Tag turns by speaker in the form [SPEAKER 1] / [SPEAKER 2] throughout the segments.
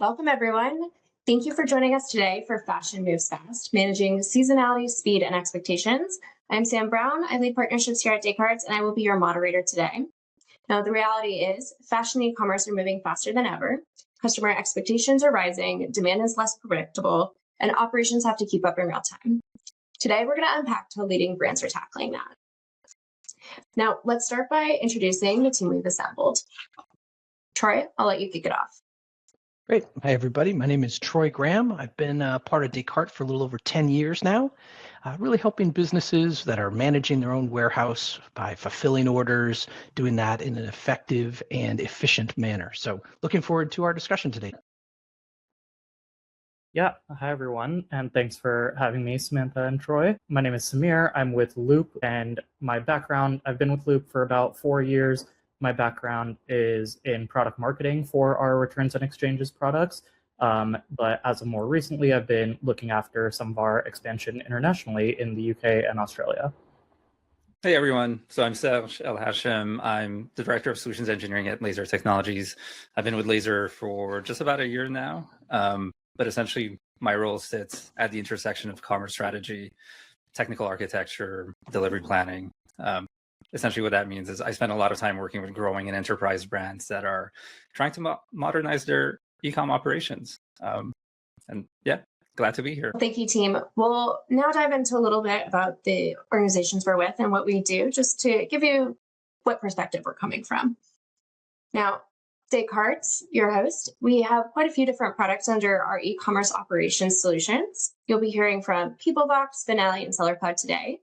[SPEAKER 1] Welcome, everyone. Thank you for joining us today for Fashion Moves Fast, managing seasonality, speed, and expectations. I'm Sam Brown. I lead partnerships here at Descartes, and I will be your moderator today. Now, the reality is fashion and e-commerce are moving faster than ever. Customer expectations are rising, demand is less predictable, and operations have to keep up in real time. Today, we're going to unpack how leading brands are tackling that. Now, let's start by introducing the team we've assembled. Troy, I'll let you kick it off.
[SPEAKER 2] Great. Hi, everybody. My name is Troy Graham. I've been part of Descartes for a little over 10 years now, really helping businesses that are managing their own warehouse by fulfilling orders, doing that in an effective and efficient manner. So looking forward to our discussion today.
[SPEAKER 3] Yeah, hi everyone, and thanks for having me, Samantha and Troy. My name is Samir. I'm with Loop, and my background, I've been with Loop for about 4 years. My background is in product marketing for our returns and exchanges products. But as of more recently, I've been looking after some of our expansion internationally in the UK and Australia.
[SPEAKER 4] Hey everyone, so I'm Serge El Hashem. I'm the Director of Solutions Engineering at Lazer Technologies. I've been with Lazer for just about a year now, but essentially my role sits at the intersection of commerce strategy, technical architecture, delivery planning. Essentially what that means is I spend a lot of time working with growing and enterprise brands that are trying to modernize their e-com operations. And yeah, glad to be here.
[SPEAKER 1] Thank you, team. We'll now dive into a little bit about the organizations we're with and what we do, just to give you what perspective we're coming from. Now, Descartes, your host, we have quite a few different products under our e-commerce operations solutions. You'll be hearing from PeopleBox, Finale, and Seller Cloud today.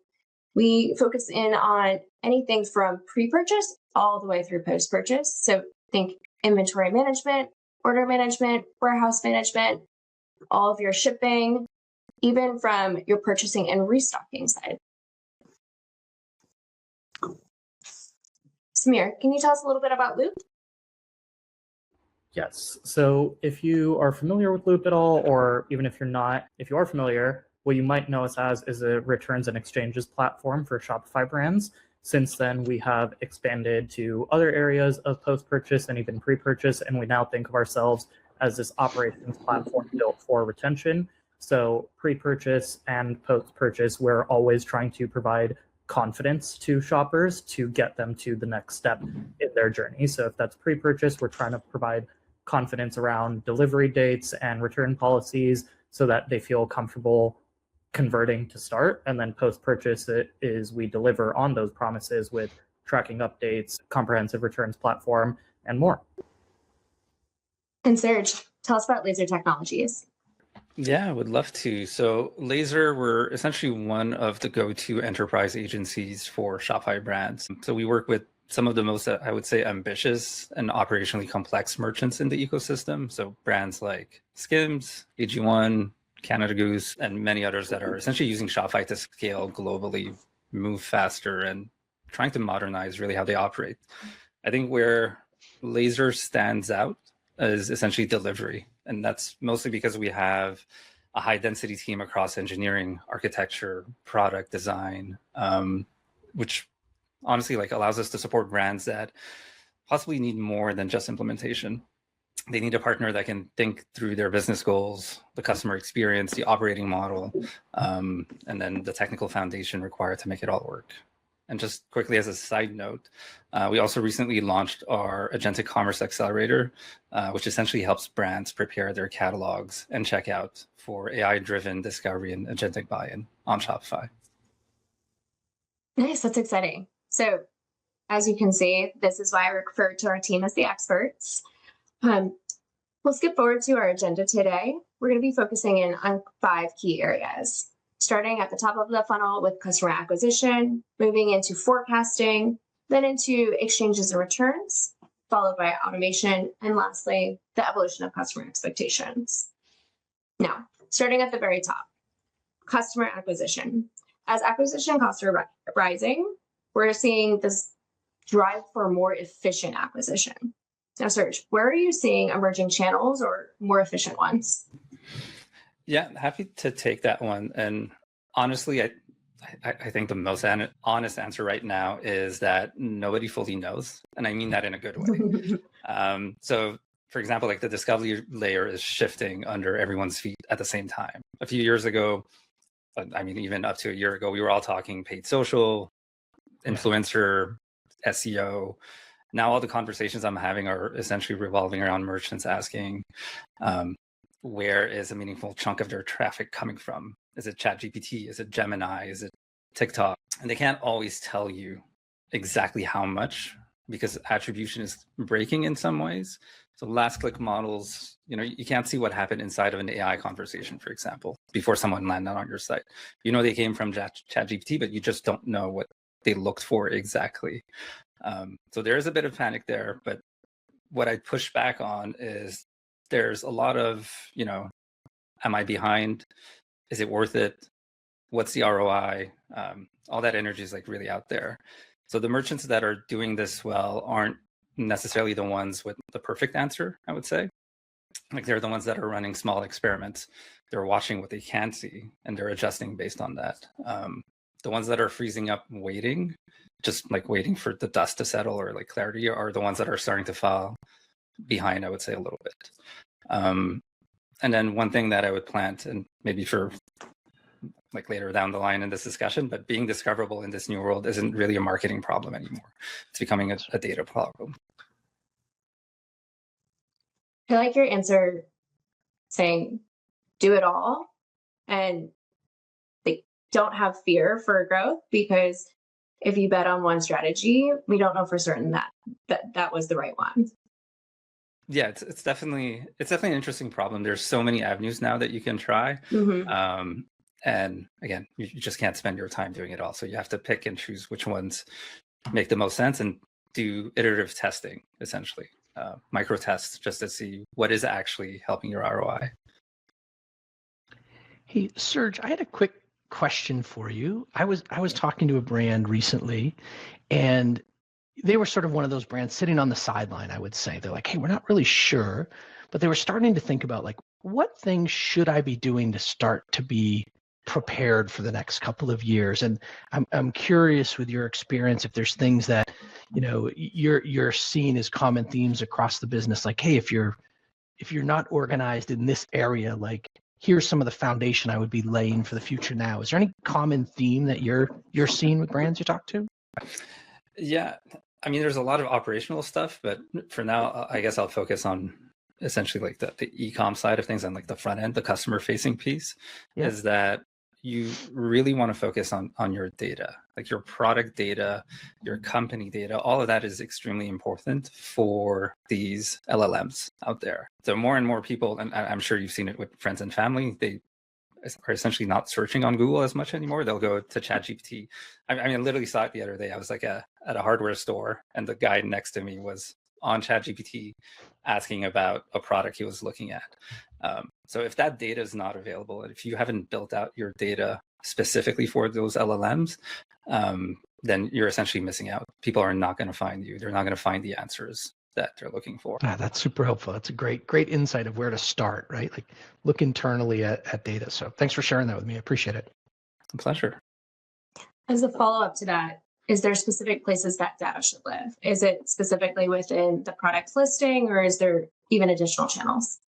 [SPEAKER 1] We focus in on anything from pre-purchase all the way through post-purchase. So think inventory management, order management, warehouse management, all of your shipping, even from your purchasing and restocking side. Samir, can you tell us a little bit about Loop?
[SPEAKER 3] Yes, so if you are familiar with Loop at all, or even if you're not, if you are familiar, what you might know us as is a returns and exchanges platform for Shopify brands. Since then, we have expanded to other areas of post-purchase and even pre-purchase, and we now think of ourselves as this operations platform built for retention. So pre-purchase and post-purchase, we're always trying to provide confidence to shoppers to get them to the next step in their journey. So if that's pre-purchase, we're trying to provide confidence around delivery dates and return policies so that they feel comfortable converting to start. And then post-purchase is we deliver on those promises with tracking updates, comprehensive returns platform, and more.
[SPEAKER 1] And Serge, tell us about Lazer Technologies.
[SPEAKER 4] Yeah, I would love to. So Lazer, we're essentially one of the go-to enterprise agencies for Shopify brands. So we work with some of the most, I would say, ambitious and operationally complex merchants in the ecosystem. So brands like Skims, AG1, Canada Goose, and many others that are essentially using Shopify to scale globally, move faster, and trying to modernize really how they operate. I think where Lazer stands out is essentially delivery. And that's mostly because we have a high density team across engineering, architecture, product design, which honestly allows us to support brands that possibly need more than just implementation. They need a partner that can think through their business goals, the customer experience, the operating model, and then the technical foundation required to make it all work. And just quickly as a side note, we also recently launched our Agentic Commerce Accelerator, which essentially helps brands prepare their catalogs and checkout for AI-driven discovery and agentic buy-in on Shopify.
[SPEAKER 1] Nice, that's exciting. So as you can see, this is why I refer to our team as the experts. We'll skip forward to our agenda today. We're going to be focusing in on 5 key areas, starting at the top of the funnel with customer acquisition, moving into forecasting, then into exchanges and returns, followed by automation, and lastly, the evolution of customer expectations. Now, starting at the very top, customer acquisition. As acquisition costs are rising, we're seeing this drive for more efficient acquisition. Now, Serge, where are you seeing emerging channels or more efficient ones?
[SPEAKER 4] Yeah, happy to take that one. And honestly, I think the most honest answer right now is that nobody fully knows. And I mean that in a good way. So for example, like the discovery layer is shifting under everyone's feet at the same time. A few years ago, I mean, even up to a year ago, we were all talking paid social, influencer, SEO. Now all the conversations I'm having are essentially revolving around merchants asking, where is a meaningful chunk of their traffic coming from? Is it ChatGPT? Is it Gemini? Is it TikTok? And they can't always tell you exactly how much, because attribution is breaking in some ways. So last click models, you know, you can't see what happened inside of an AI conversation, for example, before someone landed on your site. You know, they came from ChatGPT, but you just don't know what they looked for exactly. So there is a bit of panic there, but what I push back on is there's a lot of, you know, am I behind? Is it worth it? What's the ROI? All that energy is like really out there. So the merchants that are doing this well aren't necessarily the ones with the perfect answer, I would say. Like they're the ones that are running small experiments. They're watching what they can see and they're adjusting based on that. The ones that are freezing up waiting, just like waiting for the dust to settle or like clarity, are the ones that are starting to fall behind, I would say, a little bit. And then one thing that I would plant, and maybe for like later down the line in this discussion, but being discoverable in this new world isn't really a marketing problem anymore. It's becoming a data problem.
[SPEAKER 1] I like your answer saying do it all and like don't have fear for growth, because if you bet on one strategy, we don't know for certain that was the right one.
[SPEAKER 4] Yeah, it's definitely an interesting problem. There's so many avenues now that you can try. And again, you just can't spend your time doing it all. So you have to pick and choose which ones make the most sense and do iterative testing, essentially. Micro tests just to see what is actually helping your ROI.
[SPEAKER 2] Hey, Serge, I had a quick question for you. I was talking to a brand recently, and they were sort of one of those brands sitting on the sideline, I would say. They're like, hey, we're not really sure, but they were starting to think about like, what things should I be doing to start to be prepared for the next couple of years? And I'm curious, with your experience, if there's things that, you know, you're seeing as common themes across the business, like, hey, if you're not organized in this area, like here's some of the foundation I would be laying for the future now. Is there any common theme that you're seeing with brands you talk to?
[SPEAKER 4] Yeah, I mean, there's a lot of operational stuff, but for now, I guess I'll focus on essentially like the e-com side of things and like the front end, the customer facing piece. Is that you really want to focus on your data, like your product data, your company data. All of that is extremely important for these LLMs out there. So more and more people, and I'm sure you've seen it with friends and family, they are essentially not searching on Google as much anymore. They'll go to ChatGPT. I mean, I literally saw it the other day. I was like at a hardware store, and the guy next to me was on ChatGPT asking about a product he was looking at. So if that data is not available, and if you haven't built out your data specifically for those LLMs, then you're essentially missing out. People are not going to find you. They're not going to find the answers that they're looking for.
[SPEAKER 2] That's super helpful. That's a great insight of where to start, right? Like look internally at data. So thanks for sharing that with me. I appreciate it.
[SPEAKER 4] A pleasure.
[SPEAKER 1] As a follow-up to that, is there specific places that data should live? Is it specifically within the product listing, or is there even additional channels?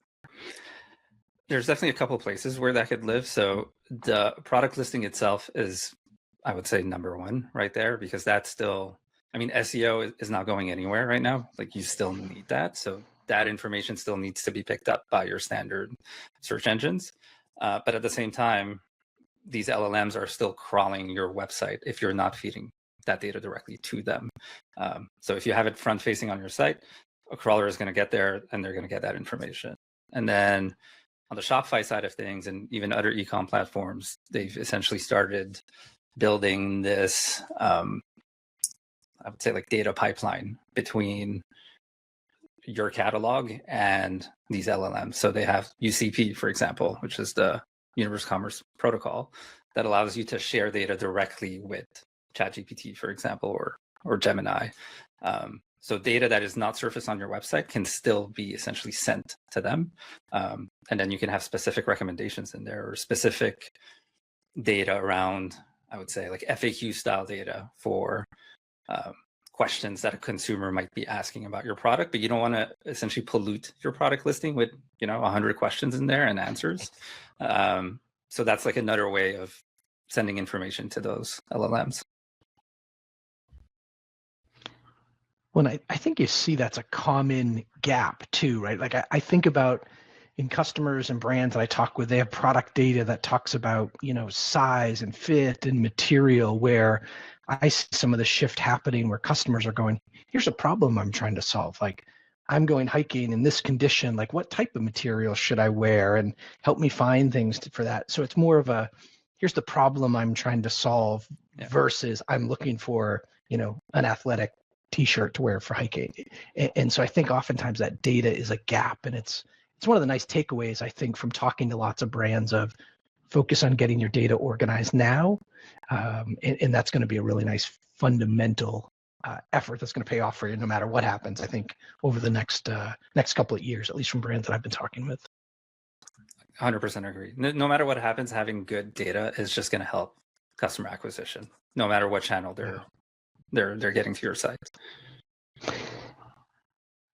[SPEAKER 4] There's definitely a couple places where that could live. So the product listing itself is, I would say, number one right there, because that's still, I mean, SEO is not going anywhere right now. Like you still need that. So that information still needs to be picked up by your standard search engines. But at the same time, these LLMs are still crawling your website if you're not feeding that data directly to them. So if you have it front facing on your site, a crawler is going to get there and they're going to get that information. And then on the Shopify side of things, and even other e-com platforms, they've essentially started building this, I would say, like data pipeline between your catalog and these LLMs. So they have UCP, for example, which is the Universal Commerce Protocol, that allows you to share data directly with ChatGPT, for example, or Gemini. So data that is not surfaced on your website can still be essentially sent to them. And then you can have specific recommendations in there, or specific data around, I would say, like FAQ style data for questions that a consumer might be asking about your product, but you don't want to essentially pollute your product listing with 100 questions in there and answers. So that's like another way of sending information to those LLMs.
[SPEAKER 2] Well, I think you see that's a common gap too, right? Like I think about in customers and brands that I talk with, they have product data that talks about, size and fit and material, where I see some of the shift happening where customers are going, here's a problem I'm trying to solve. Like I'm going hiking in this condition, like what type of material should I wear, and help me find things for that. So it's more of a, here's the problem I'm trying to solve versus I'm looking for, an athletic t-shirt to wear for hiking. And so I think oftentimes that data is a gap, and it's one of the nice takeaways, I think, from talking to lots of brands of focus on getting your data organized now. And that's going to be a really nice fundamental effort that's going to pay off for you no matter what happens, I think, over the next couple of years, at least from brands that I've been talking with.
[SPEAKER 4] 100% agree. No matter what happens, having good data is just going to help customer acquisition, no matter what channel they're getting to your site.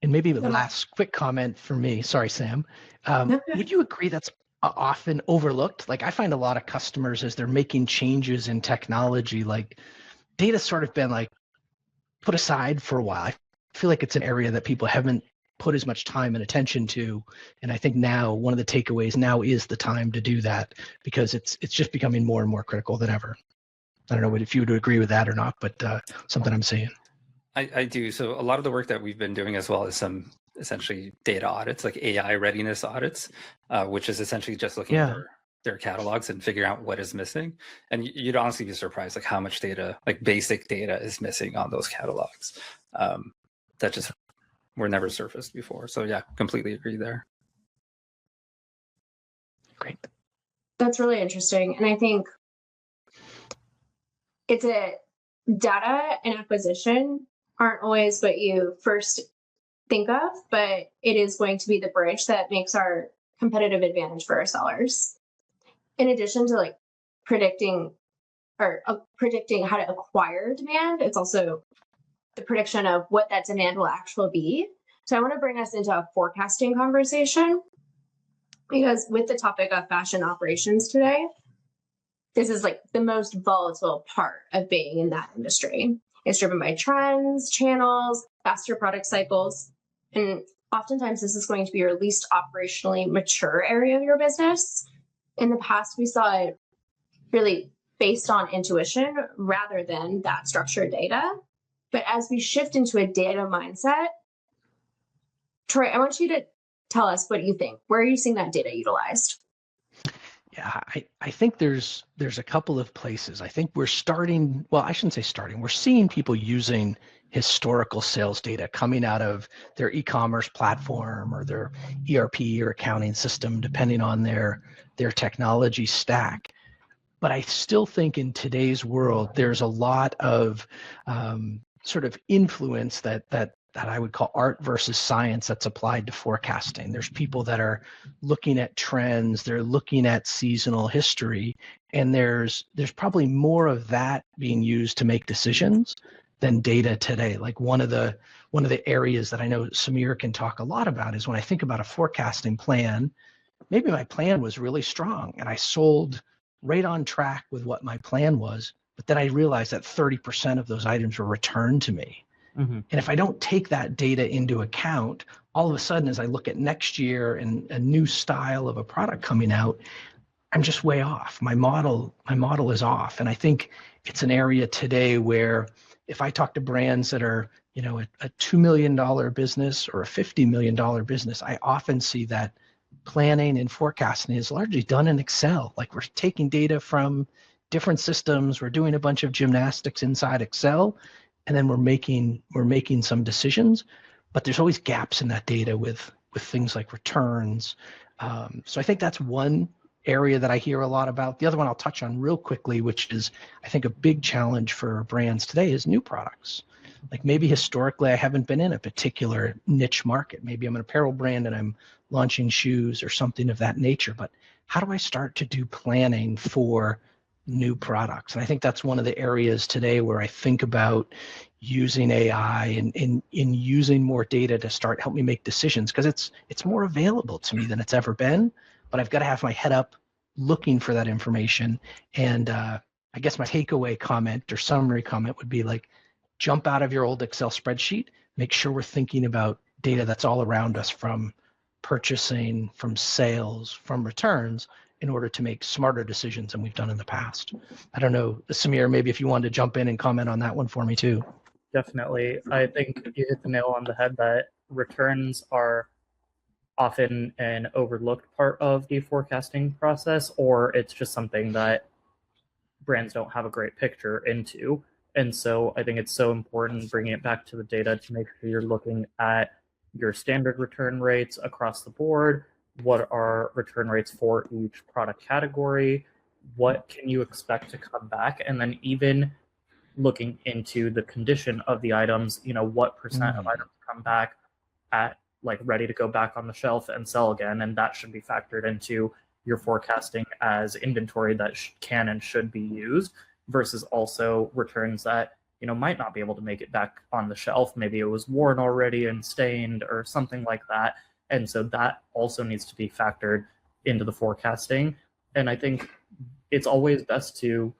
[SPEAKER 2] And maybe the last quick comment for me, sorry, Sam, would you agree that's often overlooked? Like I find a lot of customers, as they're making changes in technology, like data's sort of been like put aside for a while. I feel like it's an area that people haven't put as much time and attention to. And I think now one of the takeaways now is the time to do that, because it's just becoming more and more critical than ever. I don't know if you would agree with that or not, but something I'm saying.
[SPEAKER 4] I do. So a lot of the work that we've been doing as well is some essentially data audits, like AI readiness audits, which is essentially just looking at their catalogs and figuring out what is missing. And you'd honestly be surprised like how much data, like basic data, is missing on those catalogs that just were never surfaced before. So yeah, completely agree there.
[SPEAKER 2] Great.
[SPEAKER 1] That's really interesting. And I think it's a data and acquisition aren't always what you first think of, but it is going to be the bridge that makes our competitive advantage for our sellers. In addition to like predicting how to acquire demand, it's also the prediction of what that demand will actually be. So I want to bring us into a forecasting conversation, because with the topic of fashion operations today, this is like the most volatile part of being in that industry. It's driven by trends, channels, faster product cycles. And oftentimes this is going to be your least operationally mature area of your business. In the past, we saw it really based on intuition rather than that structured data. But as we shift into a data mindset, Troy, I want you to tell us what you think. Where are you seeing that data utilized?
[SPEAKER 2] Yeah, I think there's a couple of places. I think we're starting, well, I shouldn't say starting, we're seeing people using historical sales data coming out of their e-commerce platform or their ERP or accounting system, depending on their technology stack. But I still think in today's world, there's a lot of sort of influence that I would call art versus science that's applied to forecasting. There's people that are looking at trends, they're looking at seasonal history, and there's probably more of that being used to make decisions than data today. Like one of the areas that I know Samir can talk a lot about is when I think about a forecasting plan, maybe my plan was really strong and I sold right on track with what my plan was, but then I realized that 30% of those items were returned to me. Mm-hmm. And if I don't take that data into account, all of a sudden, as I look at next year and a new style of a product coming out, I'm just way off. My model is off. And I think it's an area today where if I talk to brands that are, a $2 million business or a $50 million business, I often see that planning and forecasting is largely done in Excel. Like we're taking data from different systems, we're doing a bunch of gymnastics inside Excel, and then we're making some decisions, but there's always gaps in that data with things like returns. So I think that's one area that I hear a lot about. The other one I'll touch on real quickly, which is I think a big challenge for brands today, is new products. Like maybe historically I haven't been in a particular niche market. Maybe I'm an apparel brand and I'm launching shoes or something of that nature, but how do I start to do planning for new products. And I think that's one of the areas today where I think about using AI and in using more data to start help me make decisions, because it's more available to me than it's ever been, but I've got to have my head up looking for that information. And I guess my takeaway comment or summary comment would be like, jump out of your old Excel spreadsheet, make sure we're thinking about data that's all around us, from purchasing, from sales, from returns, in order to make smarter decisions than we've done in the past. I don't know, Samir, maybe if you wanted to jump in and comment on that one for me too.
[SPEAKER 3] Definitely. I think you hit the nail on the head that returns are often an overlooked part of the forecasting process, or it's just something that brands don't have a great picture into. And so I think it's so important bringing it back to the data to make sure you're looking at your standard return rates across the board. What are return rates for each product category? What can you expect to come back? And then even looking into the condition of the items, what percent of items come back at like ready to go back on the shelf and sell again. And that should be factored into your forecasting as inventory that can and should be used, versus also returns that might not be able to make it back on the shelf. Maybe it was worn already and stained or something like that. And so that also needs to be factored into the forecasting. And I think it's always best to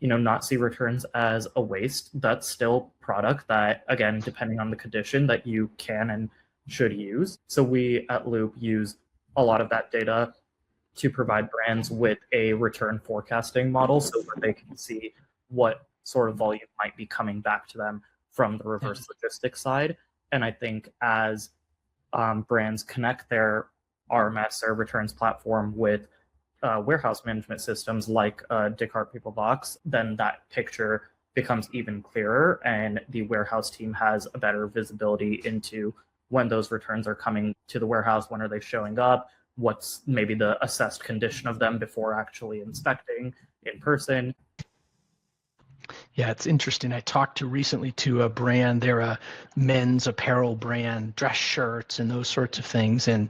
[SPEAKER 3] not see returns as a waste. That's still product that, again, depending on the condition, that you can and should use. So we at Loop use a lot of that data to provide brands with a return forecasting model so that they can see what sort of volume might be coming back to them from the reverse logistics side. And I think as brands connect their RMS or returns platform with warehouse management systems like Descartes Peoplebox, then that picture becomes even clearer, and the warehouse team has a better visibility into when those returns are coming to the warehouse, when are they showing up, what's maybe the assessed condition of them before actually inspecting in person.
[SPEAKER 2] Yeah, it's interesting. I talked recently to a brand. They're a men's apparel brand, dress shirts and those sorts of things. And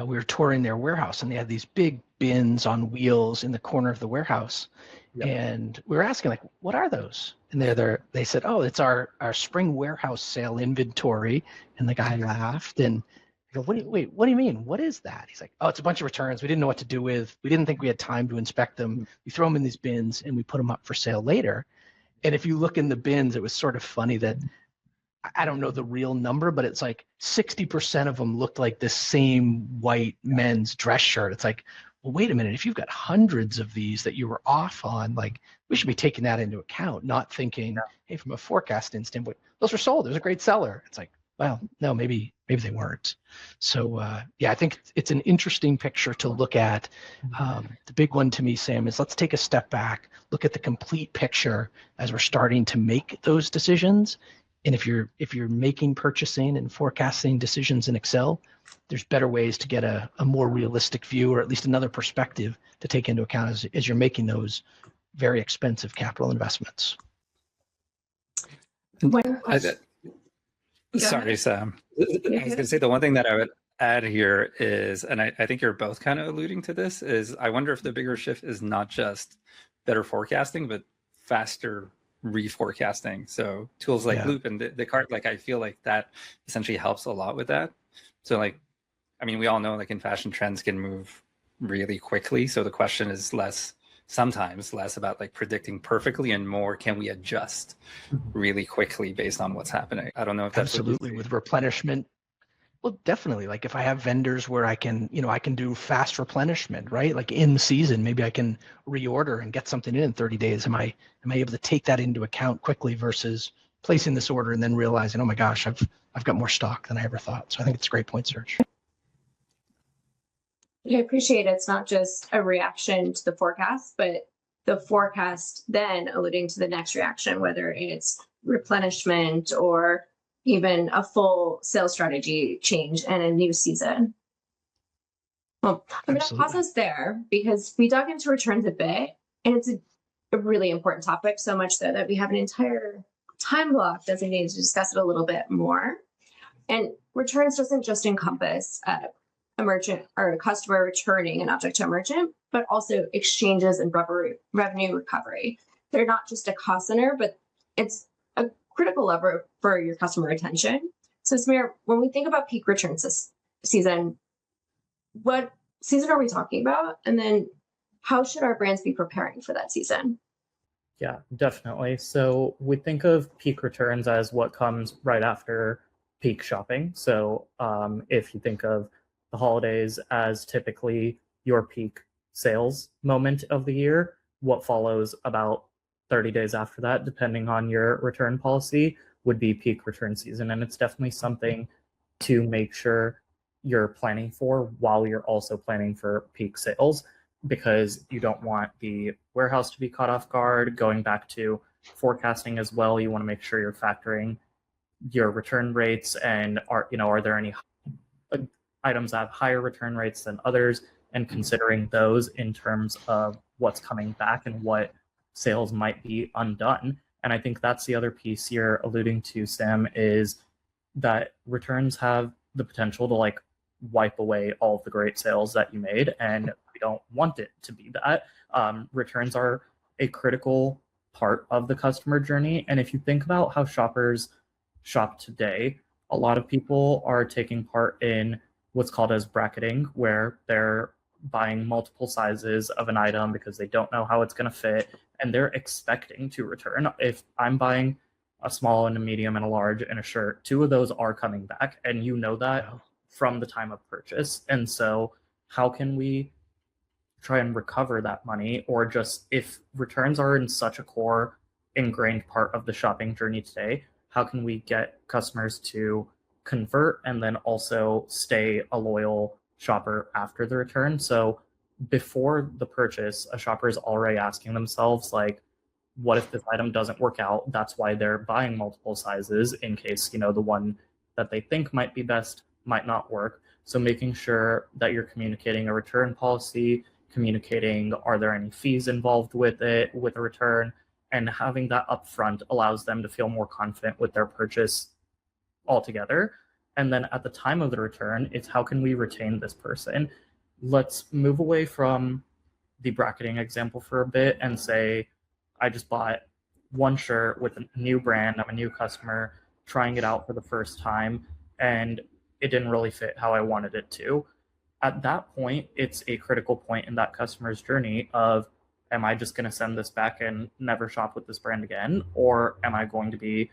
[SPEAKER 2] we were touring their warehouse, and they had these big bins on wheels in the corner of the warehouse. Yep. And we were asking, like, what are those? And they said, oh, it's our spring warehouse sale inventory. And the guy laughed, and I go, what do you mean? What is that? He's like, oh, it's a bunch of returns we didn't know what to do with. We didn't think we had time to inspect them. We throw them in these bins and we put them up for sale later. And if you look in the bins, it was sort of funny that, I don't know the real number, but it's like 60% of them looked like the same white men's dress shirt. It's like, well, wait a minute, if you've got hundreds of these that you were off on, like, we should be taking that into account, not thinking, hey, from a forecasting standpoint, those were sold, there's a great seller. It's like, well, no, maybe they weren't. So yeah, I think it's an interesting picture to look at. The big one to me, Sam, is let's take a step back, look at the complete picture as we're starting to make those decisions. And if you're making purchasing and forecasting decisions in Excel, there's better ways to get a more realistic view, or at least another perspective to take into account as you're making those very expensive capital investments.
[SPEAKER 4] Sorry, Sam. I was going to say the one thing that I would add here is, and I think you're both kind of alluding to this, is I wonder if the bigger shift is not just better forecasting, but faster reforecasting. So tools like Loop and Descartes, like, I feel like that essentially helps a lot with that. So, like, I mean, we all know, like, in fashion, trends can move really quickly. So the question is sometimes less about like predicting perfectly and more, can we adjust really quickly based on what's happening? I don't know if that's
[SPEAKER 2] absolutely with replenishment. Well, definitely. Like, if I have vendors where I can do fast replenishment, right? Like in season, maybe I can reorder and get something in 30 days. Am I able to take that into account quickly versus placing this order and then realizing, oh my gosh, I've got more stock than I ever thought. So I think it's a great point, Serge.
[SPEAKER 1] I appreciate it's not just a reaction to the forecast, but the forecast then alluding to the next reaction, whether it's replenishment or even a full sales strategy change and a new season. Well, I'm going to pause us there because we dug into returns a bit, and it's a really important topic, so much so that we have an entire time block designated to discuss it a little bit more. And returns doesn't just encompass a merchant or a customer returning an object to a merchant, but also exchanges and revenue recovery. They're not just a cost center, but it's a critical lever for your customer retention. So Samir, when we think about peak returns this season, what season are we talking about? And then how should our brands be preparing for that season?
[SPEAKER 3] Yeah, definitely. So we think of peak returns as what comes right after peak shopping. So if you think of the holidays as typically your peak sales moment of the year, what follows about 30 days after that, depending on your return policy, would be peak return season. And it's definitely something to make sure you're planning for while you're also planning for peak sales, because you don't want the warehouse to be caught off guard. Going back to forecasting as well, you want to make sure you're factoring your return rates and are there any items that have higher return rates than others, and considering those in terms of what's coming back and what sales might be undone. And I think that's the other piece you're alluding to, Sam, is that returns have the potential to like wipe away all of the great sales that you made, and we don't want it to be that. Returns are a critical part of the customer journey, and if you think about how shoppers shop today, a lot of people are taking part in what's called as bracketing, where they're buying multiple sizes of an item because they don't know how it's going to fit, and they're expecting to return. If I'm buying a small and a medium and a large and a shirt, two of those are coming back, and you know that from the time of purchase. And so how can we try and recover that money? Or just, if returns are in such a core ingrained part of the shopping journey today, how can we get customers to convert and then also stay a loyal shopper after the return? So before the purchase, a shopper is already asking themselves, like, what if this item doesn't work out? That's why they're buying multiple sizes, in case, the one that they think might be best might not work. So making sure that you're communicating a return policy, communicating, are there any fees involved with it, with a return, and having that upfront allows them to feel more confident with their purchase altogether. And then at the time of the return, it's how can we retain this person? Let's move away from the bracketing example for a bit and say, I just bought one shirt with a new brand, I'm a new customer, trying it out for the first time, and it didn't really fit how I wanted it to. At that point, it's a critical point in that customer's journey of, am I just going to send this back and never shop with this brand again? Or am I going to be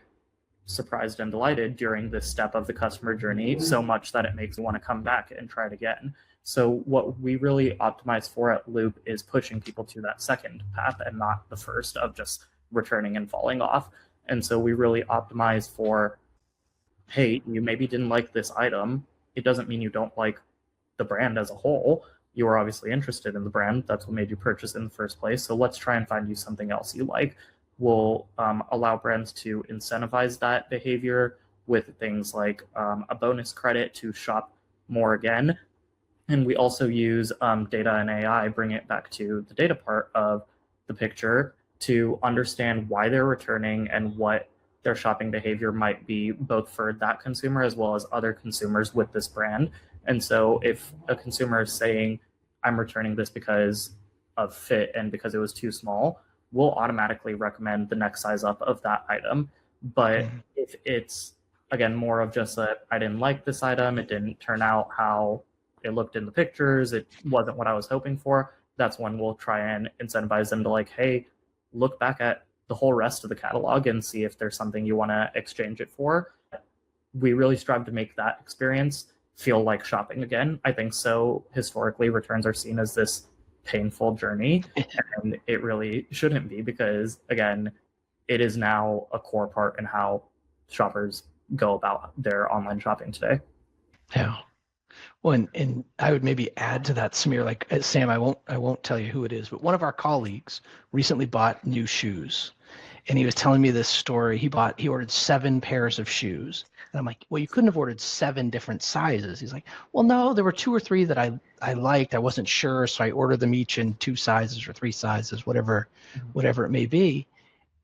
[SPEAKER 3] surprised and delighted during this step of the customer journey so much that it makes me want to come back and try it again? So what we really optimize for at Loop is pushing people to that second path and not the first of just returning and falling off. And so we really optimize for, hey, you maybe didn't like this item. It doesn't mean you don't like the brand as a whole. You were obviously interested in the brand. That's what made you purchase in the first place. So let's try and find you something else you like. We'll allow brands to incentivize that behavior with things like a bonus credit to shop more again. And we also use data and AI, bring it back to the data part of the picture, to understand why they're returning and what their shopping behavior might be, both for that consumer as well as other consumers with this brand. And so if a consumer is saying, I'm returning this because of fit and because it was too small, we'll automatically recommend the next size up of that item. But if it's, again, more of just a, I didn't like this item, it didn't turn out how it looked in the pictures, it wasn't what I was hoping for, that's when we'll try and incentivize them to like, hey, look back at the whole rest of the catalog and see if there's something you want to exchange it for. We really strive to make that experience feel like shopping again. I think so historically returns are seen as this painful journey, and it really shouldn't be, because again, it is now a core part in how shoppers go about their online shopping today.
[SPEAKER 2] Yeah. Well, and I would maybe add to that, Samir, like Sam, I won't tell you who it is, but one of our colleagues recently bought new shoes, and he was telling me this story. He ordered 7 pairs of shoes, and I'm like, well, you couldn't have ordered 7 different sizes. He's like, well, no, there were 2 or 3 that I liked. I wasn't sure, so I ordered them each in 2 sizes or 3 sizes, whatever it may be.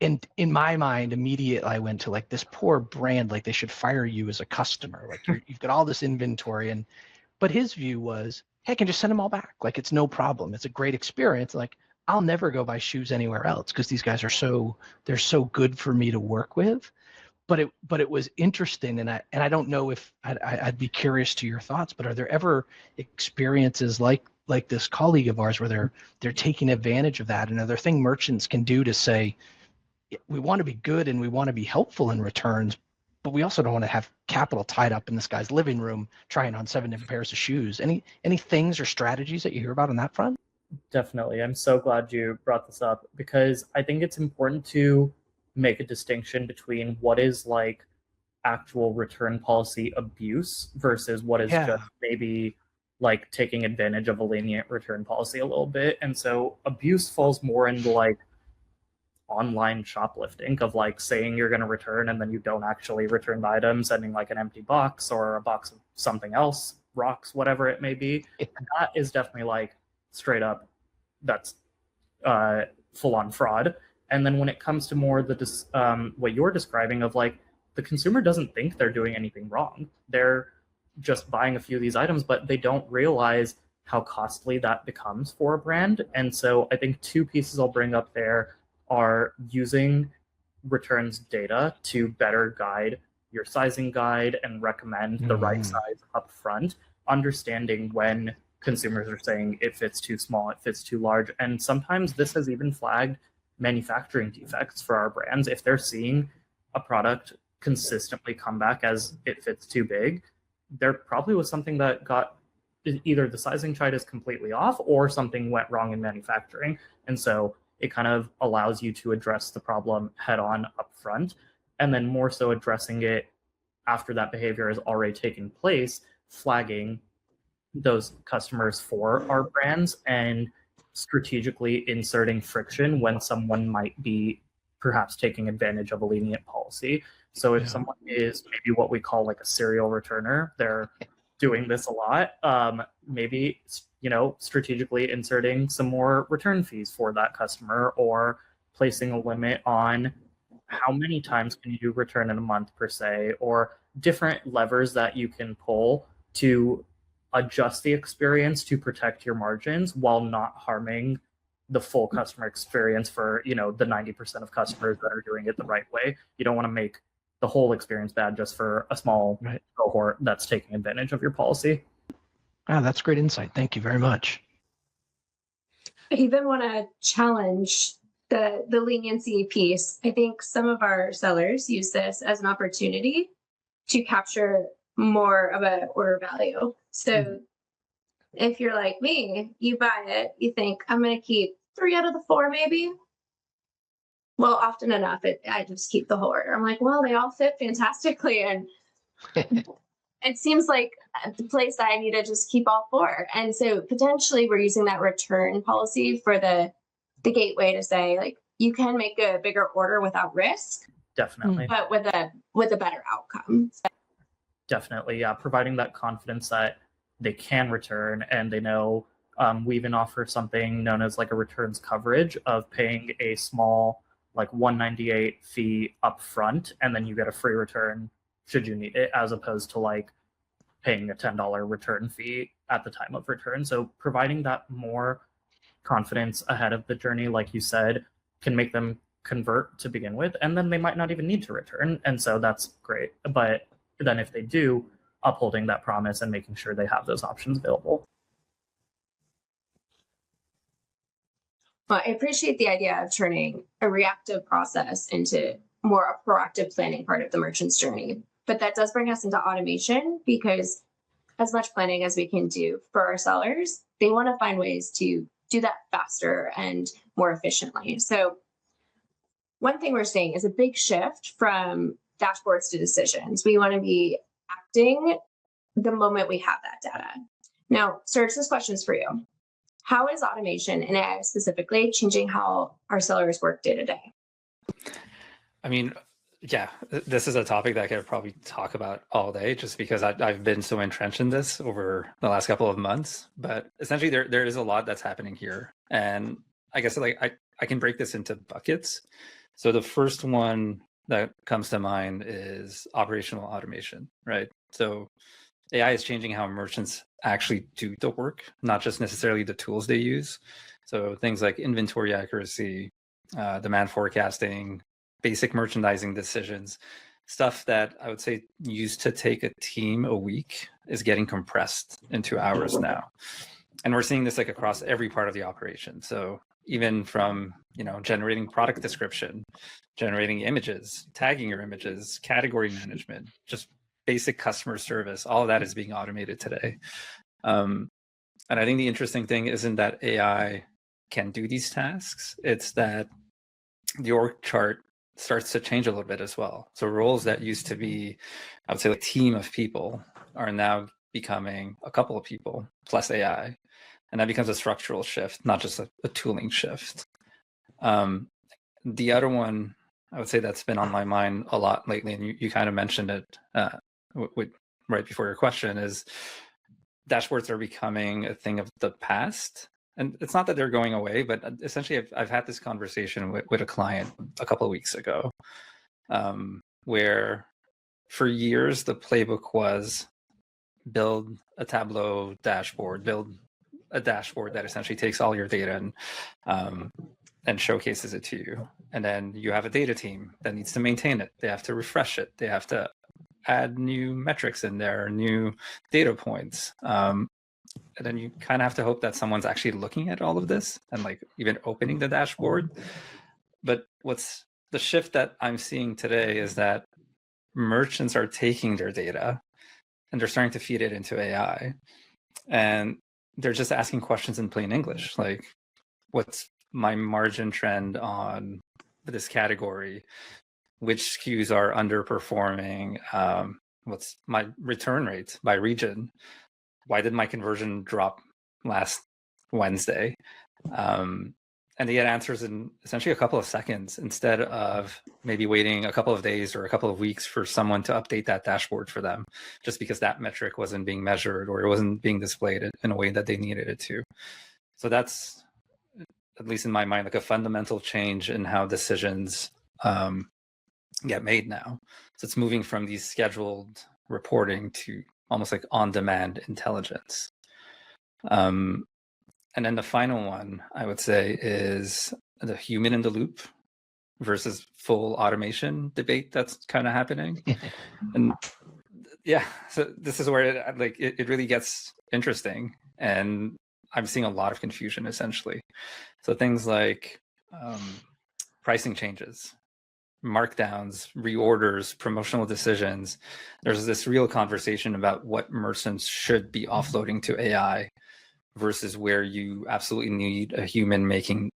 [SPEAKER 2] And in my mind, immediately I went to like, this poor brand, like they should fire you as a customer. Like you've got all this inventory, and But his view was, hey, I can just send them all back. Like, it's no problem. It's a great experience. Like, I'll never go buy shoes anywhere else because these guys are they're so good for me to work with. But it was interesting, and I don't know if I'd be curious to your thoughts. But are there ever experiences like this colleague of ours where they're taking advantage of that? And are there things merchants can do to say, we want to be good and we want to be helpful in returns, but we also don't want to have capital tied up in this guy's living room trying on 7 different pairs of shoes? Any things or strategies that you hear about on that front?
[SPEAKER 3] Definitely. I'm so glad you brought this up because I think it's important to make a distinction between what is like actual return policy abuse versus what is just maybe like taking advantage of a lenient return policy a little bit. And so abuse falls more into like online shoplifting of like saying you're going to return and then you don't actually return the item, sending like an empty box or a box of something else, rocks, whatever it may be. That is definitely like straight up, that's full on fraud. And then when it comes to more what you're describing of like the consumer doesn't think they're doing anything wrong. They're just buying a few of these items, but they don't realize how costly that becomes for a brand. And so I think 2 pieces I'll bring up there are using returns data to better guide your sizing guide and recommend the right size up front, understanding when consumers are saying it fits too small, it fits too large. And sometimes this has even flagged manufacturing defects for our brands. If they're seeing a product consistently come back as it fits too big, there probably was something that got either the sizing chart is completely off or something went wrong in manufacturing. And so it kind of allows you to address the problem head on up front, and then more so addressing it after that behavior has already taken place, flagging those customers for our brands and strategically inserting friction when someone might be perhaps taking advantage of a lenient policy. So if someone is maybe what we call like a serial returner, they're doing this a lot, maybe, strategically inserting some more return fees for that customer, or placing a limit on how many times can you do return in a month per se, or different levers that you can pull to adjust the experience to protect your margins while not harming the full customer experience for, the 90% of customers that are doing it the right way. You don't want to make the whole experience bad just for a small cohort that's taking advantage of your policy.
[SPEAKER 2] Wow, that's great insight. Thank you very much.
[SPEAKER 1] I even want to challenge the leniency piece. I think some of our sellers use this as an opportunity to capture more of an order value. So if you're like me, you buy it, you think, I'm going to keep 3 out of the 4 maybe. Well, often enough, I just keep the whole order. I'm like, well, they all fit fantastically. And it seems like the place that I need to just keep all 4. And so potentially we're using that return policy for the gateway to say, like, you can make a bigger order without risk.
[SPEAKER 3] Definitely.
[SPEAKER 1] But with a better outcome.
[SPEAKER 3] Definitely, yeah. Providing that confidence that they can return, and they know we even offer something known as like a returns coverage of paying a small like $198 fee up front, and then you get a free return should you need it, as opposed to like paying a $10 return fee at the time of return. So providing that more confidence ahead of the journey, like you said, can make them convert to begin with, and then they might not even need to return. And so that's great. But then if they do, upholding that promise and making sure they have those options available.
[SPEAKER 1] Well, I appreciate the idea of turning a reactive process into more a proactive planning part of the merchant's journey. But that does bring us into automation, because as much planning as we can do for our sellers, they want to find ways to do that faster and more efficiently. So one thing we're seeing is a big shift from dashboards to decisions. We want to be acting the moment we have that data. Now, Serge, this question is for you. How is automation and AI specifically changing how our sellers work day to day?
[SPEAKER 4] I mean, yeah, this is a topic that I could probably talk about all day, just because I've been so entrenched in this over the last couple of months. But essentially, there is a lot that's happening here. And I guess like I can break this into buckets. So the first one that comes to mind is operational automation, right? So AI is changing how merchants actually do the work, not just necessarily the tools they use. So things like inventory accuracy, demand forecasting, basic merchandising decisions, stuff that I would say used to take a team a week is getting compressed into hours now. And we're seeing this like across every part of the operation. So even from, generating product description, generating images, tagging your images, category management, just basic customer service, all of that is being automated today. And I think the interesting thing isn't that AI can do these tasks, it's that the org chart starts to change a little bit as well. So roles that used to be, I would say, a team of people are now becoming a couple of people plus AI. And that becomes a structural shift, not just a tooling shift. The other one I would say that's been on my mind a lot lately, and you kind of mentioned it right before your question, is dashboards are becoming a thing of the past. And it's not that they're going away, but essentially I've had this conversation with a client a couple of weeks ago, where for years the playbook was build a Tableau dashboard, build a dashboard that essentially takes all your data and showcases it to you. And then you have a data team that needs to maintain it. They have to refresh it. They have to add new metrics in there, new data points. And then you kind of have to hope that someone's actually looking at all of this and like even opening the dashboard. But what's the shift that I'm seeing today is that merchants are taking their data and they're starting to feed it into AI. And they're just asking questions in plain English, like, what's my margin trend on this category? Which SKUs are underperforming? What's my return rate by region? Why did my conversion drop last Wednesday? And they get answers in essentially a couple of seconds instead of maybe waiting a couple of days or a couple of weeks for someone to update that dashboard for them, just because that metric wasn't being measured or it wasn't being displayed in a way that they needed it to. So that's, at least in my mind, like a fundamental change in how decisions get made now. So it's moving from these scheduled reporting to almost like on-demand intelligence. And then the final one, I would say, is the human in the loop versus full automation debate that's kind of happening. And yeah, so this is where it really gets interesting. And I'm seeing a lot of confusion, essentially. So things like pricing changes, markdowns, reorders, promotional decisions. There's this real conversation about what merchants should be offloading to AI versus where you absolutely need a human making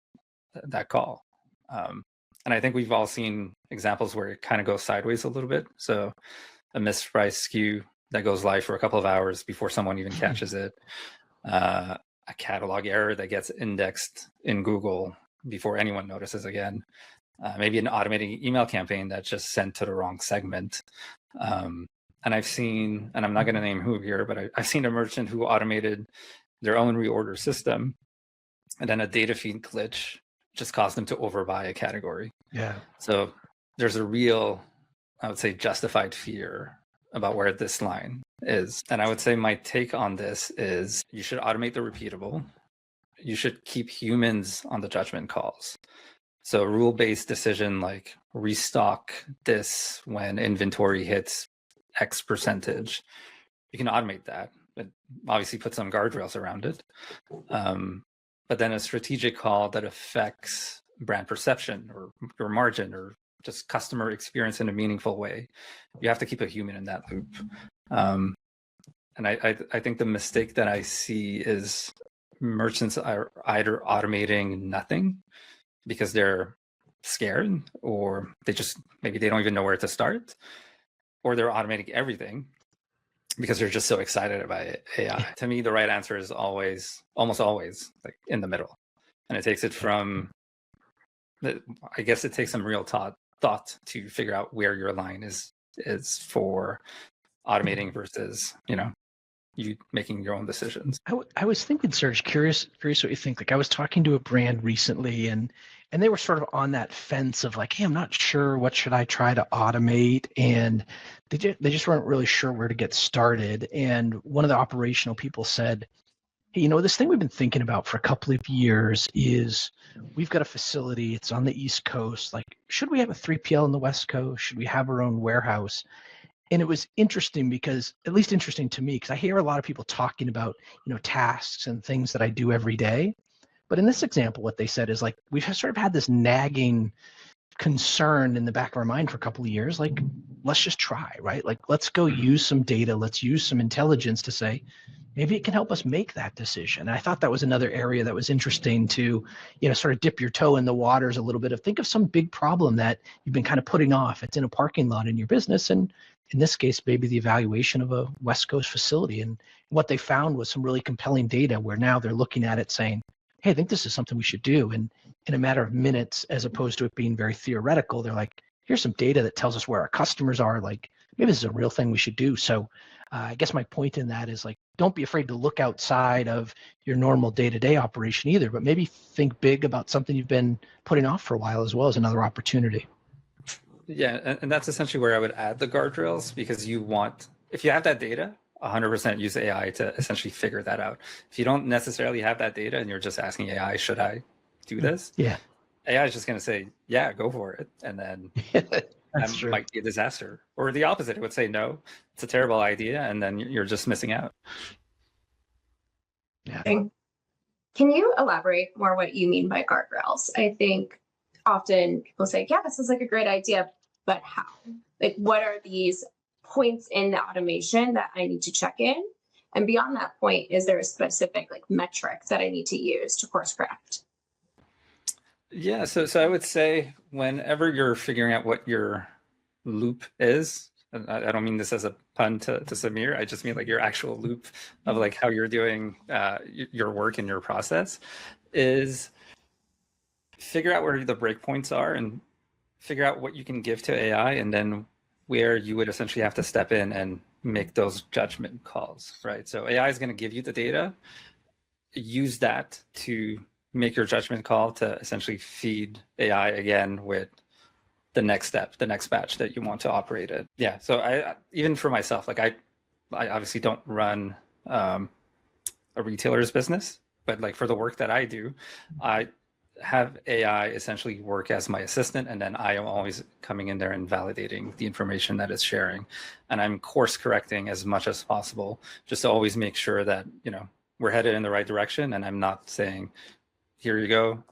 [SPEAKER 4] that call. And I think we've all seen examples where it kind of goes sideways a little bit. So a mispriced SKU that goes live for a couple of hours before someone even catches it. A catalog error that gets indexed in Google before anyone notices again. Maybe an automated email campaign that's just sent to the wrong segment. And I've seen, and I'm not going to name who here, but I've seen a merchant who automated their own reorder system, and then a data feed glitch just caused them to overbuy a category.
[SPEAKER 2] Yeah.
[SPEAKER 4] So there's a real, I would say, justified fear about where this line is. And I would say my take on this is you should automate the repeatable. You should keep humans on the judgment calls. So rule-based decision like restock this when inventory hits X percentage, you can automate that. But obviously put some guardrails around it. But then a strategic call that affects brand perception or your margin or just customer experience in a meaningful way, you have to keep a human in that loop. And I think the mistake that I see is merchants are either automating nothing because they're scared, or maybe they don't even know where to start, or they're automating everything because they're just so excited about AI. To me, the right answer is almost always like in the middle. And it takes it from, I guess it takes some real thought to figure out where your line is for automating versus, you making your own decisions.
[SPEAKER 2] I was thinking, Serge, curious what you think. Like I was talking to a brand recently, and And they were sort of on that fence of like, hey, I'm not sure, what should I try to automate? And they just weren't really sure where to get started. And one of the operational people said, hey, this thing we've been thinking about for a couple of years is we've got a facility, it's on the East Coast. Like, should we have a 3PL on the West Coast? Should we have our own warehouse? And it was interesting because, at least interesting to me, because I hear a lot of people talking about, tasks and things that I do every day. But in this example, what they said is like, we've sort of had this nagging concern in the back of our mind for a couple of years. Like, let's just try, right? Like, let's go use some data. Let's use some intelligence to say, maybe it can help us make that decision. And I thought that was another area that was interesting to, sort of dip your toe in the waters a little bit of think of some big problem that you've been kind of putting off. It's in a parking lot in your business. And in this case, maybe the evaluation of a West Coast facility. And what they found was some really compelling data where now they're looking at it saying, hey, I think this is something we should do. And in a matter of minutes, as opposed to it being very theoretical, they're like, here's some data that tells us where our customers are. Like, maybe this is a real thing we should do. So I guess my point in that is like, don't be afraid to look outside of your normal day-to-day operation either, but maybe think big about something you've been putting off for a while as well as another opportunity.
[SPEAKER 4] Yeah, and that's essentially where I would add the guardrails, because if you have that data, 100% use AI to essentially figure that out. If you don't necessarily have that data and you're just asking AI, should I do this?
[SPEAKER 2] Yeah.
[SPEAKER 4] AI is just going to say, yeah, go for it. And then that might be a disaster. Or the opposite, it would say, no, it's a terrible idea. And then you're just missing out.
[SPEAKER 2] Yeah.
[SPEAKER 1] Can you elaborate more what you mean by guardrails? I think often people say, yeah, this is like a great idea, but how? Like, what are these points in the automation that I need to check in? And beyond that point, is there a specific metric that I need to use to course correct?
[SPEAKER 4] Yeah, so I would say whenever you're figuring out what your loop is, and I don't mean this as a pun to Samir, I just mean like your actual loop of like how you're doing your work and your process, is figure out where the breakpoints are and figure out what you can give to AI, and then where you would essentially have to step in and make those judgment calls, right? So AI is going to give you the data, use that to make your judgment call to essentially feed AI again with the next step, the next batch that you want to operate it. Yeah, so I even for myself, like I obviously don't run a retailer's business, but like for the work that I do, I have AI essentially work as my assistant, and then I am always coming in there and validating the information that it's sharing, and I'm course correcting as much as possible, just to always make sure that we're headed in the right direction, and I'm not saying, here you go,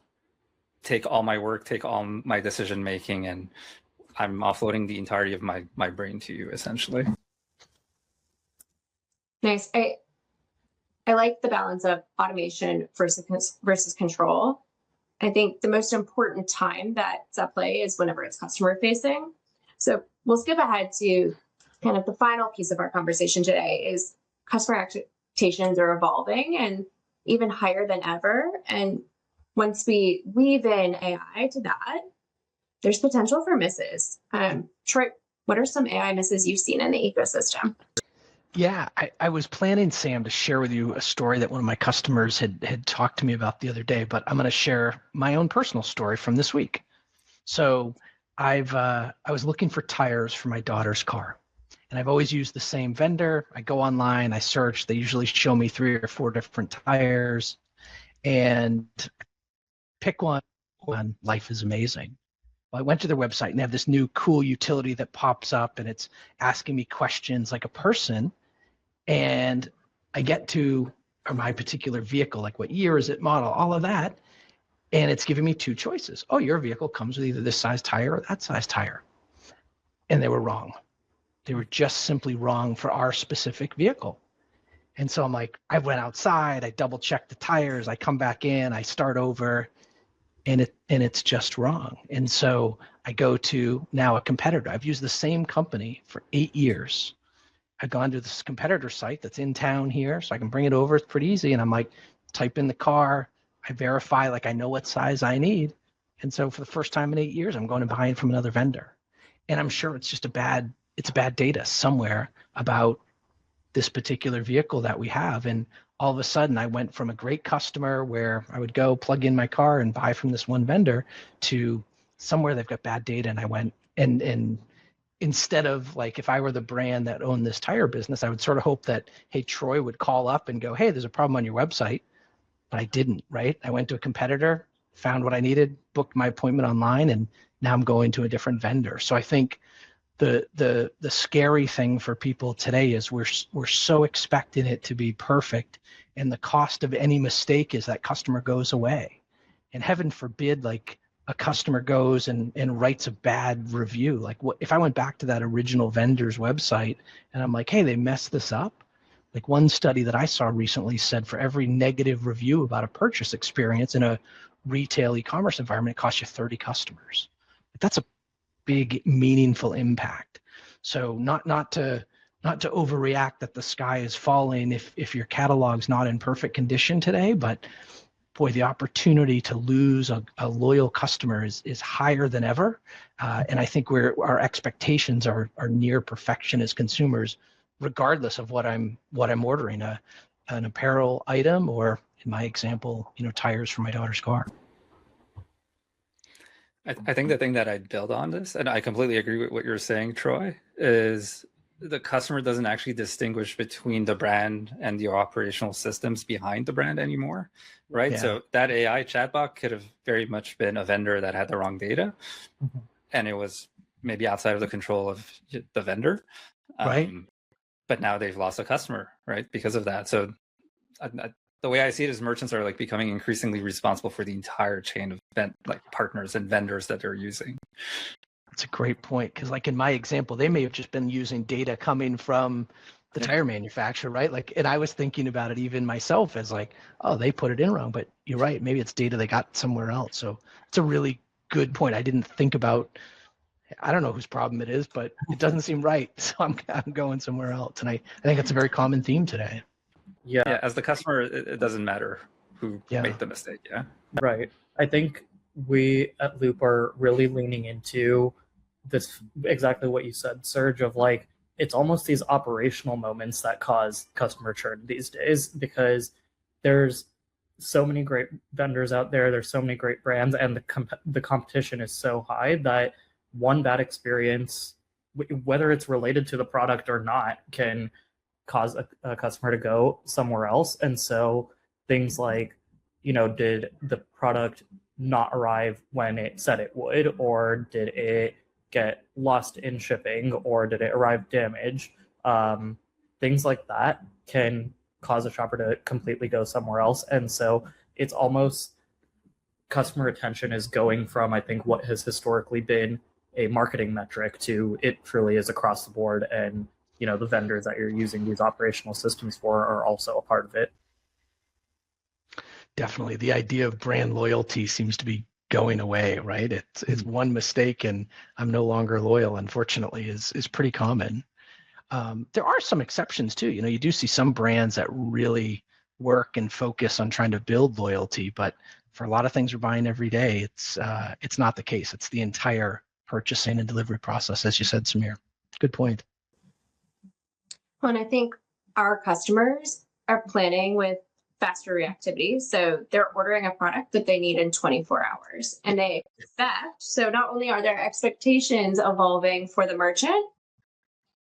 [SPEAKER 4] take all my work, take all my decision making, and I'm offloading the entirety of my brain to you essentially.
[SPEAKER 1] Nice. I like the balance of automation versus control. I think the most important time that's at play is whenever it's customer facing. So we'll skip ahead to kind of the final piece of our conversation today is customer expectations are evolving and even higher than ever. And once we weave in AI to that, there's potential for misses. Troy, what are some AI misses you've seen in the ecosystem?
[SPEAKER 2] Yeah, I was planning, Sam, to share with you a story that one of my customers had talked to me about the other day, but I'm going to share my own personal story from this week. So I was looking for tires for my daughter's car, and I've always used the same vendor. I go online, I search, they usually show me 3 or 4 different tires, and pick one. Life is amazing. Well, I went to their website and they have this new cool utility that pops up, and it's asking me questions like a person. And I get to my particular vehicle, like what year is it, model, all of that. And it's giving me 2 choices. Oh, your vehicle comes with either this size tire or that size tire. And they were wrong. They were just simply wrong for our specific vehicle. And so I'm like, I went outside, I double checked the tires, I come back in, I start over, and it's just wrong. And so I go to now a competitor. I've used the same company for 8 years. I've gone to this competitor site that's in town here, so I can bring it over. It's pretty easy. And I'm like, type in the car, I verify, like I know what size I need. And so for the first time in 8 years, I'm going to buy it from another vendor. And I'm sure it's just bad data somewhere about this particular vehicle that we have. And all of a sudden I went from a great customer where I would go plug in my car and buy from this one vendor to somewhere they've got bad data. And I went and instead of like, if I were the brand that owned this tire business, I would sort of hope that, hey, Troy would call up and go, hey, there's a problem on your website. But I didn't, right? I went to a competitor, found what I needed, booked my appointment online, and now I'm going to a different vendor. So I think the scary thing for people today is we're so expecting it to be perfect, and the cost of any mistake is that customer goes away. And heaven forbid, like a customer goes and writes a bad review. Like, what if I went back to that original vendor's website and I'm like, hey, they messed this up? Like, one study that I saw recently said for every negative review about a purchase experience in a retail e-commerce environment, it costs you 30 customers. That's a big, meaningful impact. So not to overreact that the sky is falling if your catalog's not in perfect condition today, but boy, the opportunity to lose a loyal customer is higher than ever. And I think our expectations are near perfection as consumers, regardless of what I'm ordering, an apparel item, or in my example, tires for my daughter's car.
[SPEAKER 4] I think the thing that I'd build on this, and I completely agree with what you're saying, Troy, is the customer doesn't actually distinguish between the brand and the operational systems behind the brand anymore, right?
[SPEAKER 2] Yeah.
[SPEAKER 4] So that AI chatbot could have very much been a vendor that had the wrong data, and it was maybe outside of the control of the vendor.
[SPEAKER 2] Right.
[SPEAKER 4] But now they've lost a customer, right, because of that. So the way I see it is merchants are like becoming increasingly responsible for the entire chain of partners and vendors that they're using.
[SPEAKER 2] That's a great point, because like in my example, they may have just been using data coming from the tire manufacturer, right? Like, and I was thinking about it even myself as like, oh, they put it in wrong, but you're right, maybe it's data they got somewhere else. So it's a really good point. I didn't think about, I don't know whose problem it is, but it doesn't seem right. So I'm going somewhere else. And I think that's a very common theme today.
[SPEAKER 3] Yeah.
[SPEAKER 4] As the customer, it doesn't matter who made the mistake. Yeah.
[SPEAKER 3] Right. I think we at Loop are really leaning into this, exactly what you said, Serge, of like, it's almost these operational moments that cause customer churn these days, because there's so many great vendors out there, there's so many great brands, and the competition is so high that one bad experience, whether it's related to the product or not, can cause a customer to go somewhere else. And so things like, did the product not arrive when it said it would, or did it get lost in shipping, or did it arrive damaged? Things like that can cause a shopper to completely go somewhere else. And so it's almost, customer retention is going from, I think, what has historically been a marketing metric to it truly is across the board. And the vendors that you're using these operational systems for are also a part of it.
[SPEAKER 2] Definitely. The idea of brand loyalty seems to be going away, right? It's one mistake and I'm no longer loyal, unfortunately, is pretty common. There are some exceptions too. You do see some brands that really work and focus on trying to build loyalty, but for a lot of things we're buying every day, it's not the case. It's the entire purchasing and delivery process, as you said, Samir. Good point.
[SPEAKER 1] Well, and I think our customers are planning with faster reactivity. So they're ordering a product that they need in 24 hours. And they expect, so not only are their expectations evolving for the merchant,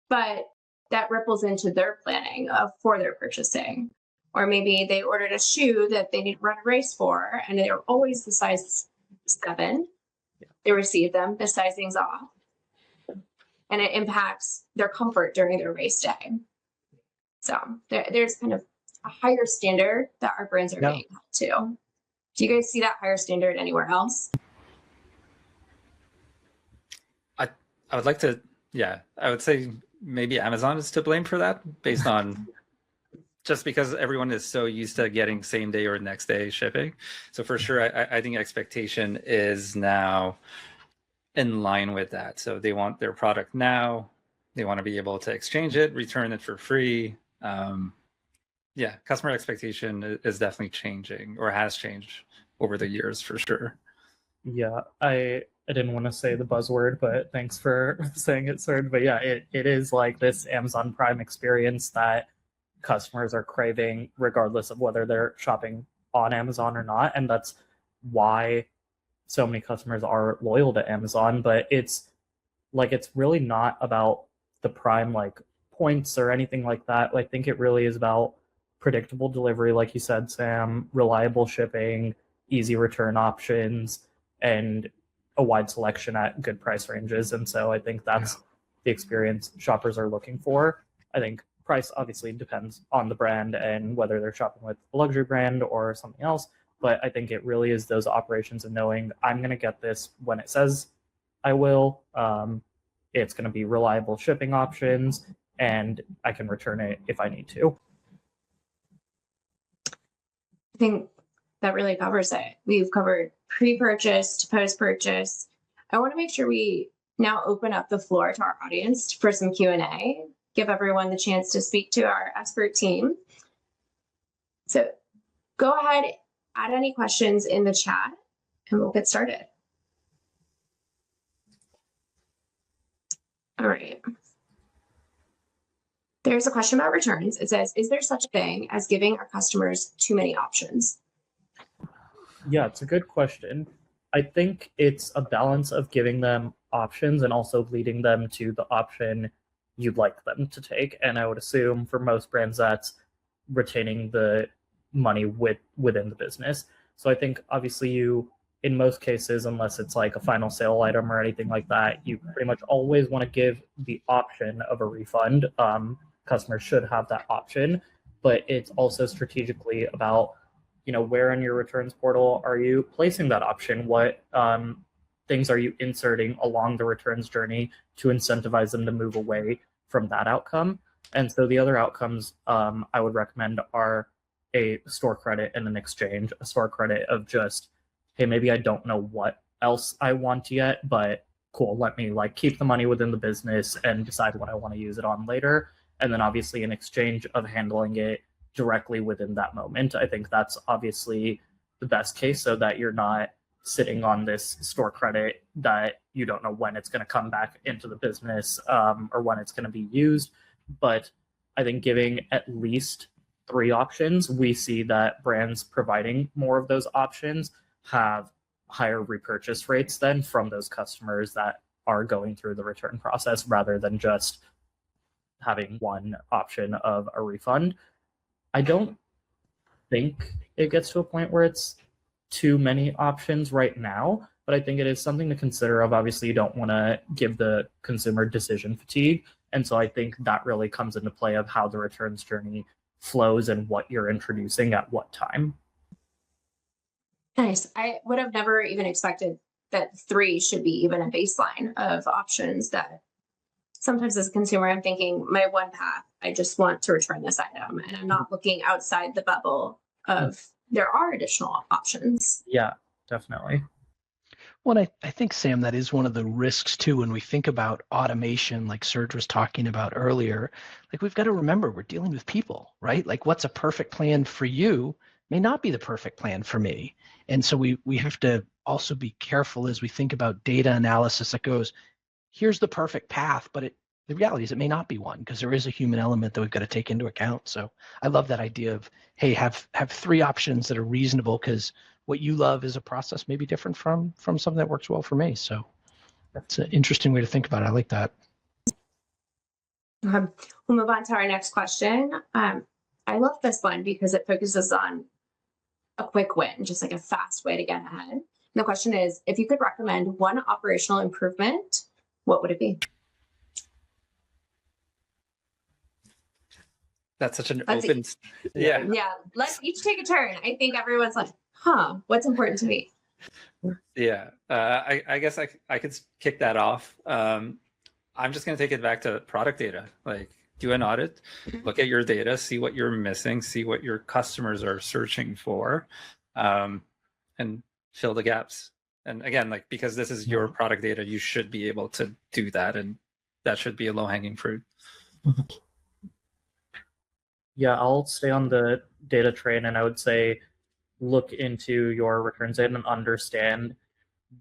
[SPEAKER 1] but that ripples into their planning for their purchasing. Or maybe they ordered a shoe that they need to run a race for, and they're always the size 7. They receive them, the sizing's off. And it impacts their comfort during their race day. So there's kind of a higher standard that our brands are being held to. Do you guys see that higher standard anywhere else?
[SPEAKER 4] I would like to, I would say maybe Amazon is to blame for that, based on just because everyone is so used to getting same day or next day shipping. So for sure, I think expectation is now in line with that. So they want their product now. They want to be able to exchange it, return it for free. Customer expectation is definitely changing, or has changed over the years for sure.
[SPEAKER 3] Yeah, I didn't want to say the buzzword, but thanks for saying it, Serge. But yeah, it is like this Amazon Prime experience that customers are craving regardless of whether they're shopping on Amazon or not. And that's why so many customers are loyal to Amazon. But it's really not about the prime points or anything like that. I think it really is about predictable delivery, like you said, Sam, reliable shipping, easy return options, and a wide selection at good price ranges. And so I think that's the experience shoppers are looking for. I think price obviously depends on the brand and whether they're shopping with a luxury brand or something else. But I think it really is those operations of knowing I'm going to get this when it says I will. It's going to be reliable shipping options, and I can return it if I need to.
[SPEAKER 1] I think that really covers it. We've covered pre-purchase to post-purchase. I want to make sure we now open up the floor to our audience for some Q&A, give everyone the chance to speak to our expert team. So go ahead, add any questions in the chat, and we'll get started. All right. There's a question about returns. It says, is there such a thing as giving our customers too many options?
[SPEAKER 3] Yeah, it's a good question. I think it's a balance of giving them options and also leading them to the option you'd like them to take. And I would assume for most brands that's retaining the money within the business. So I think obviously in most cases, unless it's like a final sale item or anything like that, you pretty much always want to give the option of a refund. Customers should have that option, but it's also strategically about, where in your returns portal are you placing that option? What things are you inserting along the returns journey to incentivize them to move away from that outcome? And so the other outcomes I would recommend are a store credit and an exchange. A store credit of just, hey, maybe I don't know what else I want yet, but cool, let me keep the money within the business and decide what I want to use it on later. And then obviously an exchange of handling it directly within that moment. I think that's obviously the best case, so that you're not sitting on this store credit that you don't know when it's going to come back into the business or when it's going to be used. But I think giving at least 3 options, we see that brands providing more of those options have higher repurchase rates then from those customers that are going through the return process, rather than just having one option of a refund. I don't think it gets to a point where it's too many options right now, but I think it is something to consider. Obviously, you don't want to give the consumer decision fatigue. And so I think that really comes into play of how the returns journey flows and what you're introducing at what time.
[SPEAKER 1] Nice. I would have never even expected that 3 should be even a baseline of options. That sometimes as a consumer, I'm thinking my one path, I just want to return this item, and I'm not looking outside the bubble of there are additional options.
[SPEAKER 3] Yeah, definitely.
[SPEAKER 2] Well, I think, Sam, that is one of the risks too when we think about automation, like Serge was talking about earlier. We've got to remember we're dealing with people, right? What's a perfect plan for you may not be the perfect plan for me. And so we have to also be careful as we think about data analysis that goes, here's the perfect path, but the reality is it may not be one, because there is a human element that we've got to take into account. So I love that idea of, hey, have 3 options that are reasonable, because what you love is a process may be different from something that works well for me. So that's an interesting way to think about it. I like that.
[SPEAKER 1] We'll move on to our next question. I love this one because it focuses on a quick win, just a fast way to get ahead. And the question is, if you could recommend one operational improvement, what would it be?
[SPEAKER 4] That's such an open...
[SPEAKER 1] Yeah. Let's each take a turn. I think everyone's like, what's important to me?
[SPEAKER 4] Yeah. I guess I could kick that off. I'm just going to take it back to product data. Do an audit, look at your data, see what you're missing, see what your customers are searching for, and fill the gaps. And again, because this is your product data, you should be able to do that, and that should be a low-hanging fruit.
[SPEAKER 3] Yeah, I'll stay on the data train, and I would say look into your returns data and understand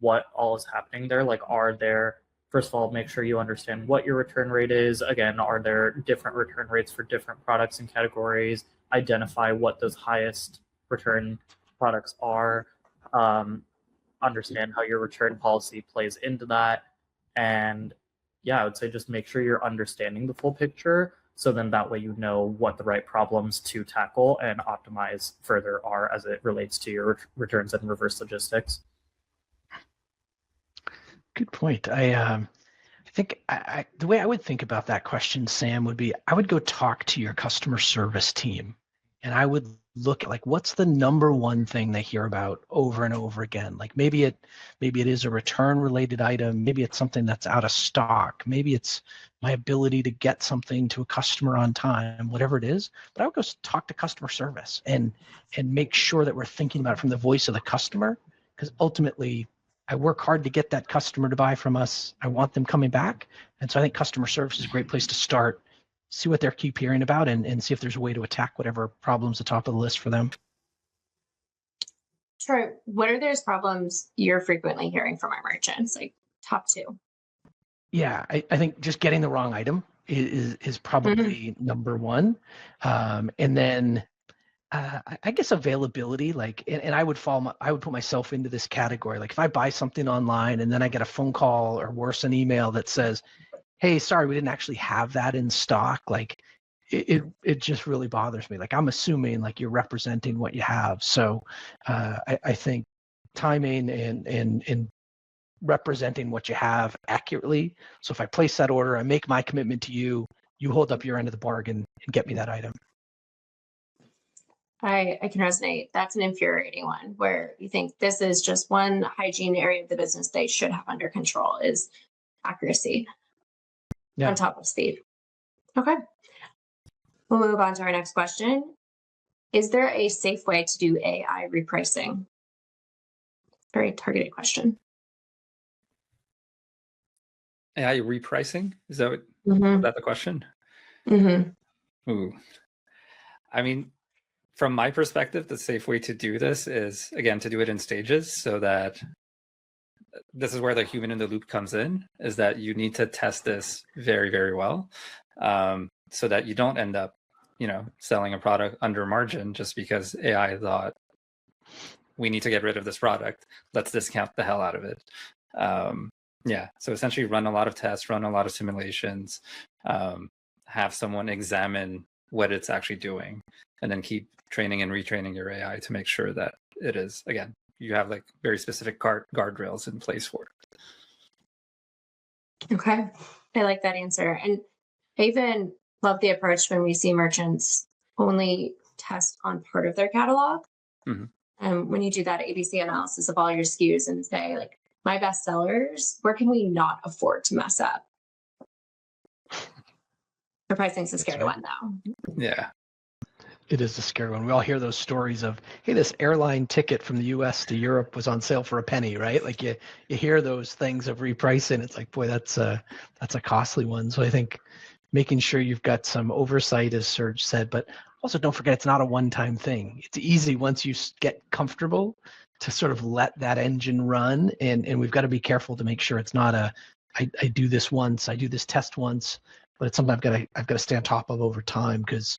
[SPEAKER 3] what all is happening there. Are there first of all, make sure you understand what your return rate is. Again, are there different return rates for different products and categories? Identify what those highest return products are. Understand how your return policy plays into that. And yeah, I would say just make sure you're understanding the full picture. So then that way you know what the right problems to tackle and optimize further are as it relates to your returns and reverse logistics.
[SPEAKER 2] Good point. I think the way I would think about that question, Sam, would be I would go talk to your customer service team, and I would look at like what's the number one thing they hear about over and over again. Like maybe it is a return related item, maybe it's something that's out of stock, maybe it's my ability to get something to a customer on time, whatever it is. But I would go talk to customer service and make sure that we're thinking about it from the voice of the customer, because ultimately I work hard to get that customer to buy from us. I want them coming back. And so I think customer service is a great place to start, see what they keep hearing about, and see if there's a way to attack whatever problem's at the top of the list for them.
[SPEAKER 1] Troy, what are those problems you're frequently hearing from our merchants, like top two?
[SPEAKER 2] Yeah, I think just getting the wrong item is probably number one. And then I guess availability, like, and I would put myself into this category. Like if I buy something online and then I get a phone call or worse, an email that says, hey, sorry, we didn't actually have that in stock. Like it just really bothers me. Like I'm assuming like you're representing what you have. So I think timing and representing what you have accurately. So if I place that order, I make my commitment to you, you hold up your end of the bargain and get me that item.
[SPEAKER 1] I can resonate. That's an infuriating one where you think this is just one hygiene area of the business they should have under control is accuracy on top of speed. Okay. We'll move on to our next question. Is there a safe way to do AI repricing? Very targeted question.
[SPEAKER 4] AI repricing? Is that is that the question? Ooh. I mean, from my perspective, the safe way to do this is, again, to do it in stages, so that this is where the human in the loop comes in, is that you need to test this very, very well, so that you don't end up, selling a product under margin just because AI thought we need to get rid of this product. Let's discount the hell out of it. Yeah, so essentially run a lot of tests, run a lot of simulations, have someone examine what it's actually doing, and then keep training and retraining your AI to make sure that it is, again, you have like very specific guardrails in place for it.
[SPEAKER 1] Okay, I like that answer. And I even love the approach when we see merchants only test on part of their catalog. When you do that ABC analysis of all your SKUs and say, like, my best sellers, where can we not afford to mess up? The pricing's a scary one, though.
[SPEAKER 4] Yeah.
[SPEAKER 2] It is a scary one. We all hear those stories of, hey, this airline ticket from the US to Europe was on sale for a penny, right? Like you hear those things of repricing. It's like, boy, that's a costly one. So I think making sure you've got some oversight, as Serge said, but also don't forget it's not a one-time thing. It's easy once you get comfortable to sort of let that engine run. And we've got to be careful to make sure it's not I do this once, I do this test once, but it's something I've got to stay on top of over time, because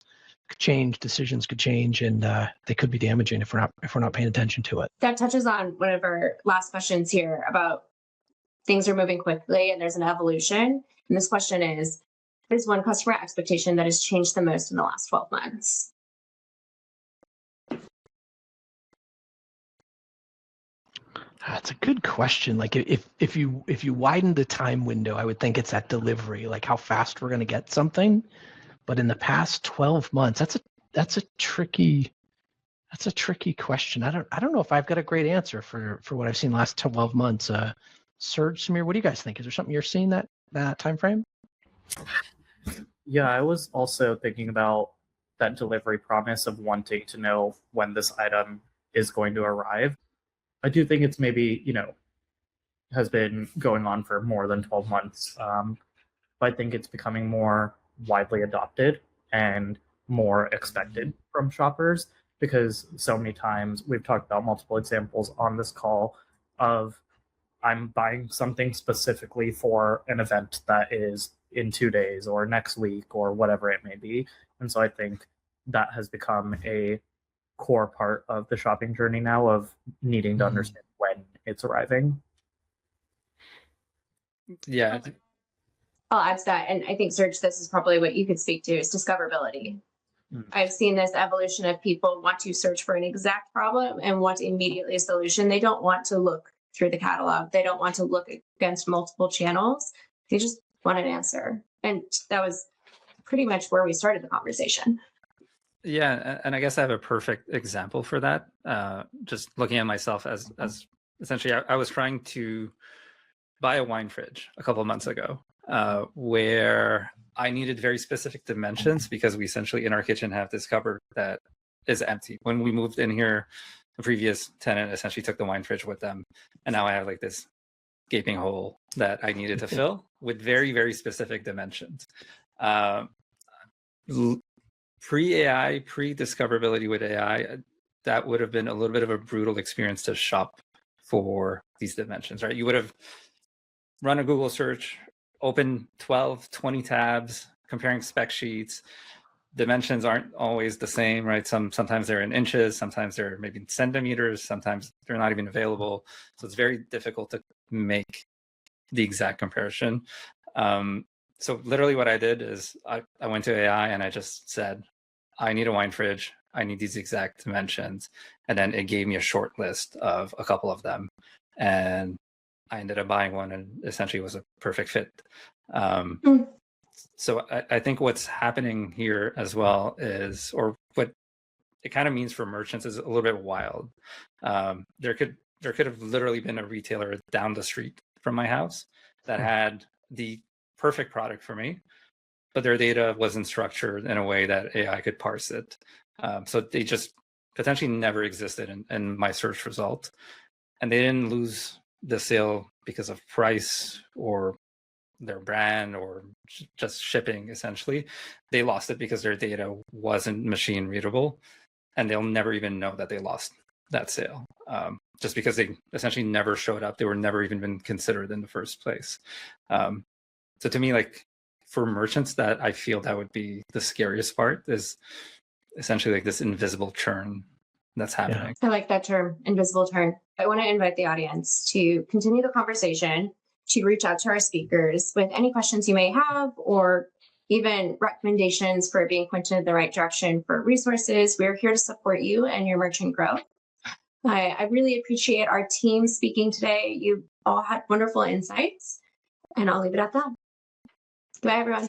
[SPEAKER 2] decisions could change, and they could be damaging if we're not paying attention to it.
[SPEAKER 1] That touches on one of our last questions here about things are moving quickly and there's an evolution. And this question is, what is one customer expectation that has changed the most in the last 12 months?
[SPEAKER 2] That's a good question. Like if you widen the time window, I would think it's that delivery, like how fast we're going to get something. But in the past 12 months, that's a tricky question. I don't know if I've got a great answer for what I've seen last 12 months. Serge, Samir, what do you guys think? Is there something you're seeing that time frame?
[SPEAKER 3] Yeah, I was also thinking about that delivery promise of wanting to know when this item is going to arrive. I do think it's maybe, has been going on for more than 12 months. But I think it's becoming more widely adopted and more expected from shoppers, because so many times we've talked about multiple examples on this call of I'm buying something specifically for an event that is in 2 days or next week or whatever it may be. And so I think that has become a core part of the shopping journey now, of needing to understand when it's arriving.
[SPEAKER 4] Yeah.
[SPEAKER 1] I'll add to that. And I think, Serge, this is probably what you could speak to, is discoverability. I've seen this evolution of people want to search for an exact problem and want immediately a solution. They don't want to look through the catalog. They don't want to look against multiple channels. They just want an answer. And that was pretty much where we started the conversation.
[SPEAKER 4] Yeah, and I guess I have a perfect example for that. Just looking at myself as essentially, I was trying to buy a wine fridge a couple of months ago, where I needed very specific dimensions because we essentially in our kitchen have this cupboard that is empty. When we moved in here, the previous tenant essentially took the wine fridge with them, and now I have like this gaping hole that I needed to fill with very, very specific dimensions. Pre-AI, pre-discoverability with AI, that would have been a little bit of a brutal experience to shop for these dimensions, right? You would have run a Google search, open 12, 20 tabs, comparing spec sheets. Dimensions aren't always the same, right? Sometimes they're in inches, sometimes they're maybe in centimeters, sometimes they're not even available. So it's very difficult to make the exact comparison. So literally what I did is I went to AI and I just said, I need a wine fridge. I need these exact dimensions. And then it gave me a short list of a couple of them. And I ended up buying one, and essentially it was a perfect fit. So I think what's happening here as well is, or what it kind of means for merchants, is a little bit wild. There could have literally been a retailer down the street from my house that had the perfect product for me, but their data wasn't structured in a way that AI could parse it. So they just potentially never existed in my search result. And they didn't lose the sale because of price or their brand or just shipping, essentially. They lost it because their data wasn't machine readable, and they'll never even know that they lost that sale, just because they essentially never showed up. They were never even been considered in the first place. So to me, like, for merchants, that I feel that would be the scariest part, is essentially like this invisible churn that's happening.
[SPEAKER 1] I like that term, invisible churn. I want to invite the audience to continue the conversation, to reach out to our speakers with any questions you may have, or even recommendations for being pointed in the right direction for resources. We're here to support you and your merchant growth. I really appreciate our team speaking today. You all had wonderful insights, and I'll leave it at that. Bye, everyone.